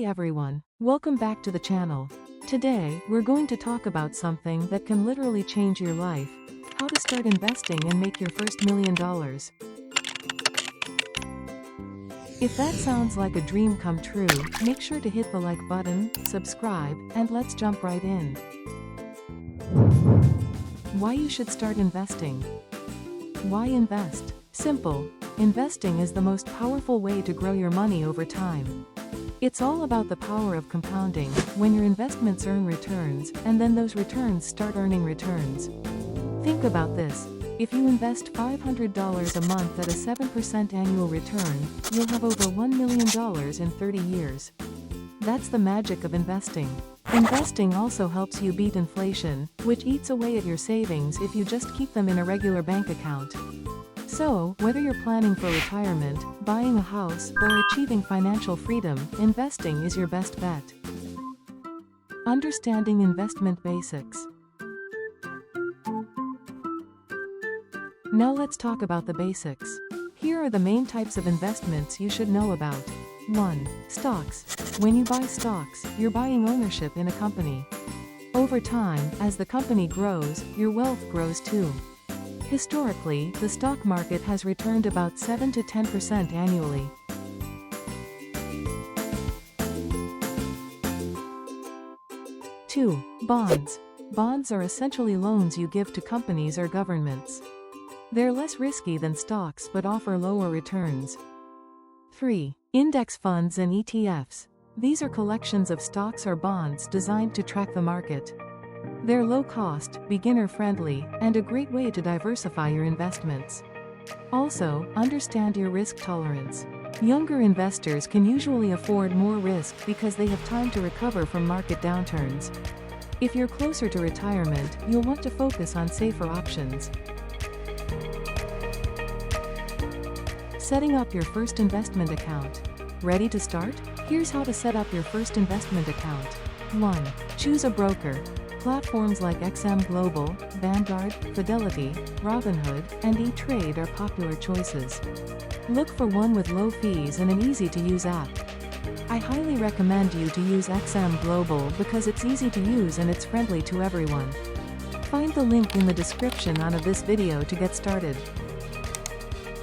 everyone, welcome back to the channel. Today, we're going to talk about something that can literally change your life: how to start investing and make your first $1 million. If that sounds like a dream come true, make sure to hit the like button, subscribe, and let's jump right in. Why you should start investing. Why invest? Simple. Investing is the most powerful way to grow your money over time. It's all about the power of compounding, when your investments earn returns, and then those returns start earning returns. Think about this. If you invest $500 a month at a 7% annual return, you'll have over $1 million in 30 years. That's the magic of investing. Investing also helps you beat inflation, which eats away at your savings if you just keep them in a regular bank account. So, whether you're planning for retirement, buying a house, or achieving financial freedom, investing is your best bet. Understanding investment basics. Now let's talk about the basics. Here are the main types of investments you should know about. 1. Stocks. When you buy stocks, you're buying ownership in a company. Over time, as the company grows, your wealth grows too. Historically, the stock market has returned about 7 to 10% annually. 2. Bonds. Bonds are essentially loans you give to companies or governments. They're less risky than stocks but offer lower returns. 3. Index funds and ETFs. These are collections of stocks or bonds designed to track the market. They're low-cost, beginner-friendly, and a great way to diversify your investments. Also, understand your risk tolerance. Younger investors can usually afford more risk because they have time to recover from market downturns. If you're closer to retirement, you'll want to focus on safer options. Setting up your first investment account. Ready to start? Here's how to set up your first investment account. 1. Choose a broker. Platforms like XM Global, Vanguard, Fidelity, Robinhood, and E-Trade are popular choices. Look for one with low fees and an easy-to-use app. I highly recommend you to use XM Global because it's easy to use and it's friendly to everyone. Find the link in the description of this video to get started.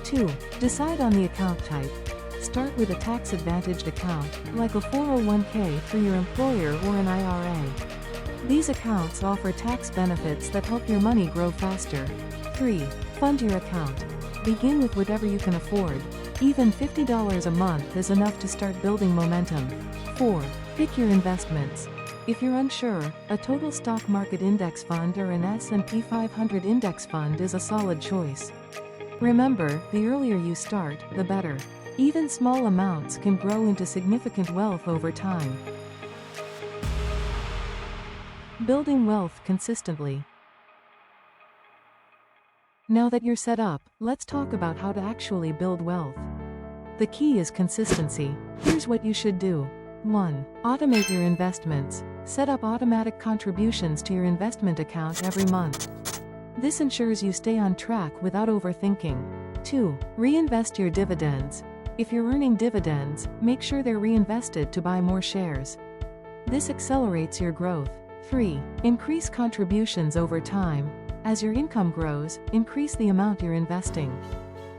2. Decide on the account type. Start with a tax-advantaged account, like a 401k through your employer or an IRA. These accounts offer tax benefits that help your money grow faster. 3. Fund your account. Begin with whatever you can afford. Even $50 a month is enough to start building momentum. 4. Pick your investments. If you're unsure, a total stock market index fund or an S&P 500 index fund is a solid choice. Remember, the earlier you start, the better. Even small amounts can grow into significant wealth over time. Building wealth consistently. Now that you're set up, let's talk about how to actually build wealth. The key is consistency. Here's what you should do. 1. Automate your investments. Set up automatic contributions to your investment account every month. This ensures you stay on track without overthinking. 2. Reinvest your dividends. If you're earning dividends, make sure they're reinvested to buy more shares. This accelerates your growth. 3. Increase contributions over time. As your income grows, increase the amount you're investing.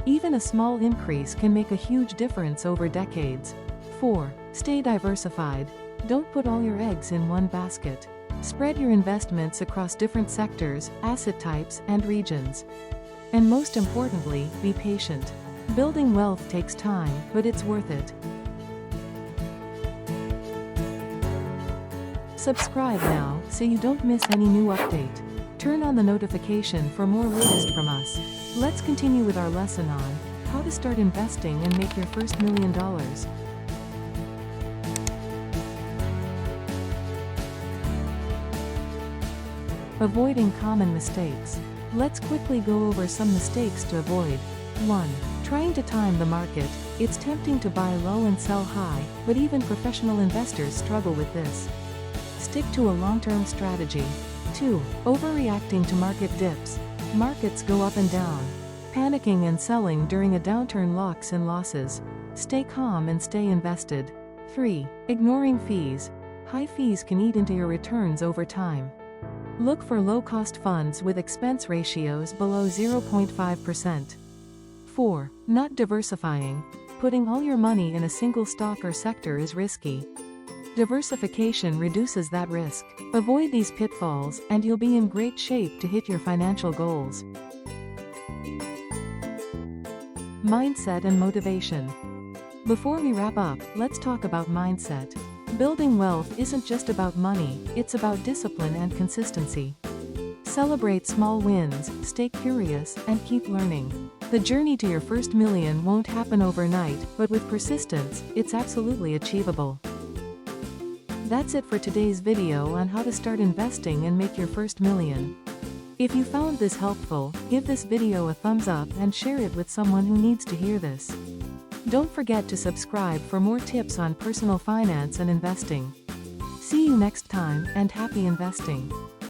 Even a small increase can make a huge difference over decades. 4. Stay diversified. Don't put all your eggs in one basket. Spread your investments across different sectors, asset types, and regions. And most importantly, be patient. Building wealth takes time, but it's worth it. Subscribe now, so you don't miss any new update. Turn on the notification for more latest from us. Let's continue with our lesson on how to start investing and make your first $1 million. Avoiding common mistakes. Let's quickly go over some mistakes to avoid. 1. Trying to time the market. It's tempting to buy low and sell high, but even professional investors struggle with this. Stick to a long-term strategy. 2. Overreacting to market dips. Markets go up and down. Panicking and selling during a downturn locks in losses. Stay calm and stay invested. 3. Ignoring fees. High fees can eat into your returns over time. Look for low-cost funds with expense ratios below 0.5%. 4. Not diversifying. Putting all your money in a single stock or sector is risky. Diversification reduces that risk. Avoid these pitfalls, and you'll be in great shape to hit your financial goals. Mindset and motivation. Before we wrap up, let's talk about mindset. Building wealth isn't just about money, it's about discipline and consistency. Celebrate small wins, stay curious, and keep learning. The journey to your first million won't happen overnight, but with persistence, it's absolutely achievable. That's it for today's video on how to start investing and make your first million. If you found this helpful, give this video a thumbs up and share it with someone who needs to hear this. Don't forget to subscribe for more tips on personal finance and investing. See you next time, and happy investing.